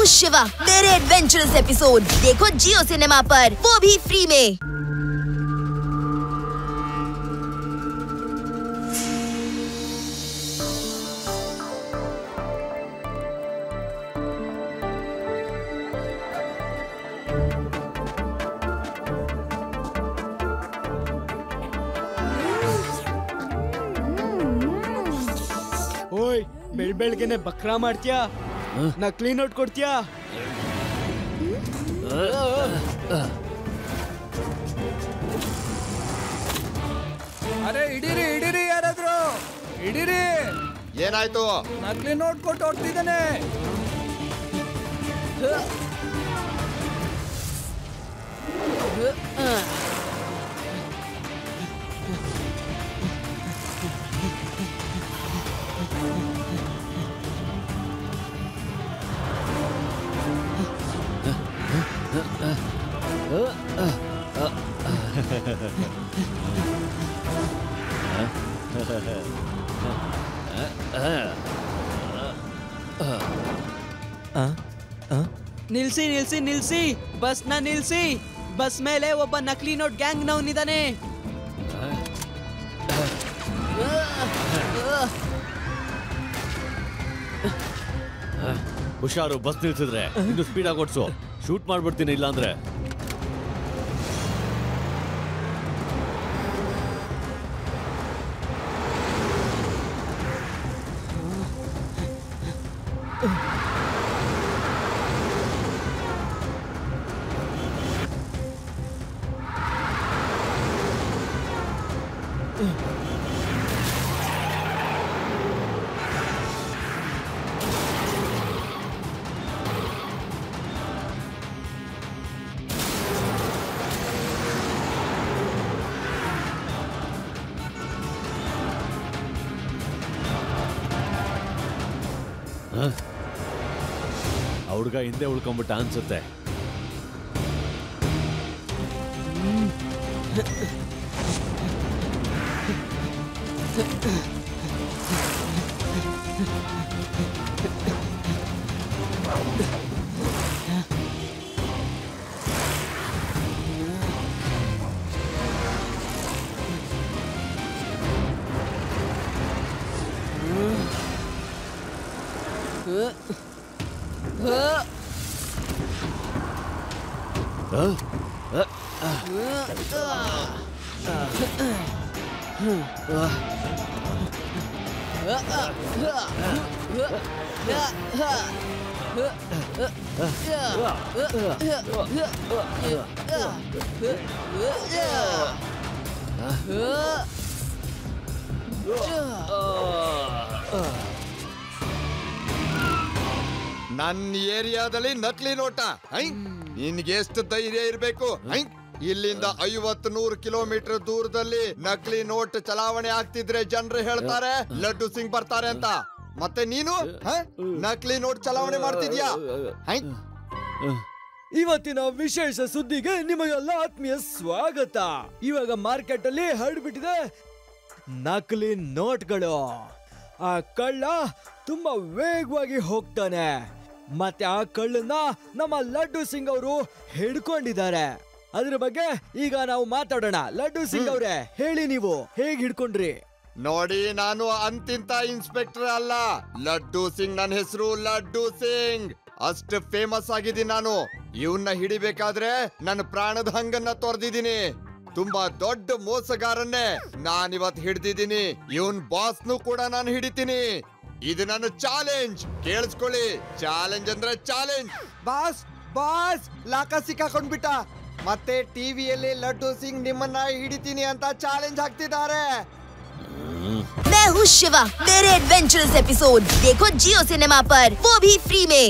हूँ शिवा। मेरे adventurous episode देखो जियो सिनेमा पर, वो भी फ्री में। ಓಯ್ ಬೆಳಬೆಳಗ್ಗೆನೆ ಬಕ್ರಾ ಮಾಡ್ತೀಯಾ? ನಕಲಿ ನೋಟ್ ಕೊಡ್ತೀಯಾ? ಅರೆ ಹಿಡೀರಿ ಹಿಡೀರಿ, ಯಾರಾದ್ರೂ ಹಿಡೀರಿ. ಏನಾಯ್ತು? ನಕಲಿ ನೋಟ್ ಕೊಟ್ಟು ಹೊಡ್ತಿದ್ದಾನೆ. ನಿಲ್ಸಿ ನಿಲ್ಸಿ ನಿಲ್ಸಿ, ಬಸ್ ನ ನಿಲ್ಸಿ. ಬಸ್ ಮೇಲೆ ಒಬ್ಬ ನಕಲಿ ನೋಟ್ ಗ್ಯಾಂಗ್ ನವನಿದ್ದಾನೆ. ಹುಷಾರು, ಬಸ್ ನಿಲ್ಸಿದ್ರೆ ಇನ್ನು ಸ್ಪೀಡ್ ಆಗಿ ಓಡಿಸು. ಶೂಟ್ ಮಾಡ್ಬಿಡ್ತೀನಿ ಇಲ್ಲಾಂದ್ರೆ. ಆ ಹುಡುಗ ಹಿಂದೆ ಉಳ್ಕೊಂಡ್ಬಿಟ್ಟ ಅನ್ಸುತ್ತೆ. ನನ್ನ ಏರಿಯಾದಲ್ಲಿ ನಕಲಿ ನೋಟ? ನಿನ್ಗೆ ಎಷ್ಟು ಧೈರ್ಯ ಇರ್ಬೇಕು? ಇಲ್ಲಿಂದ 50-100 ಕಿಲೋಮೀಟರ್ ದೂರದಲ್ಲಿ ನಕಲಿ ನೋಟ್ ಚಲಾವಣೆ ಆಗ್ತಿದ್ರೆ ಜನರು ಹೇಳ್ತಾರೆ ಲಡ್ಡು ಸಿಂಗ್ ಬರ್ತಾರೆ ಅಂತ. ಮತ್ತೆ ನೀನು ನಕಲಿ ನೋಟ್ ಚಲಾವಣೆ ಮಾಡ್ತಿದ್ಯಾ? ಇವತ್ತಿನ ವಿಶೇಷ ಸುದ್ದಿಗೆ ನಿಮಗೆಲ್ಲ ಆತ್ಮೀಯ ಸ್ವಾಗತ. ಇವಾಗ ಮಾರ್ಕೆಟ್ ಅಲ್ಲಿ ಹರಡ್ಬಿಟ್ಟಿದೆ ನಕಲಿ ನೋಟ್ಗಳು. ಆ ಕಳ್ಳ ತುಂಬಾ ವೇಗವಾಗಿ ಹೋಗ್ತಾನೆ. ಮತ್ತೆ ಆ ಕಳ್ಳನ್ನ ನಮ್ಮ ಲಡ್ಡು ಸಿಂಗ್ ಅವರು ಹಿಡ್ಕೊಂಡಿದ್ದಾರೆ. ಅದ್ರ ಬಗ್ಗೆ ಈಗ ನಾವು ಮಾತಾಡೋಣ. ಲಡ್ಡು ಸಿಂಗ್ ಅವರೇ, ಹೇಳಿ ನೀವು ಹೇಗ್ ಹಿಡ್ಕೊಂಡ್ರಿ? ನೋಡಿ, ನಾನು ಅಂತಿಂತ ಇನ್ಸ್ಪೆಕ್ಟರ್ ಅಲ್ಲ. ಲಡ್ಡು ಸಿಂಗ್ ನನ್ನ ಹೆಸರು, ಲಡ್ಡು ಸಿಂಗ್. ಅಷ್ಟು ಫೇಮಸ್ ಆಗಿದ್ದೀನಿ ನಾನು. ಇವನ್ನ ಹಿಡಿಬೇಕಾದ್ರೆ ನನ್ನ ಪ್ರಾಣದ ಹಂಗನ್ನ ತೊರೆದಿದ್ದೀನಿ. ತುಂಬಾ ದೊಡ್ಡ ಮೋಸಗಾರನ್ನೇ ನಾನಿವತ್ ಹಿಡ್ದಿದ್ದೀನಿ. ಇವನ್ ಬಾಸ್ನು ಕೂಡ ನಾನು ಹಿಡಿತೀನಿ. ಇದು ನನ್ನ ಚಾಲೆಂಜ್. ಕೇಳಿಸ್ಕೊಳ್ಳಿ, ಚಾಲೆಂಜ್ ಅಂದ್ರೆ ಚಾಲೆಂಜ್. ಬಾಸ್ ಬಾಸ್ ಲಾಕ ಸಿಕ್ಕಾಕೊಂಡ್ಬಿಟ್ಟ. ಮತ್ತೆ ಟಿವಿಯಲ್ಲಿ ಲಡ್ಡು ಸಿಂಗ್ ನಿಮ್ಮನ್ನ ಹಿಡಿತೀನಿ ಅಂತ ಚಾಲೆಂಜ್ ಹಾಕ್ತಿದ್ದಾರೆ. मैं हूँ शिवा। मेरे एडवेंचरस एपिसोड देखो जियो सिनेमा पर, वो भी फ्री में।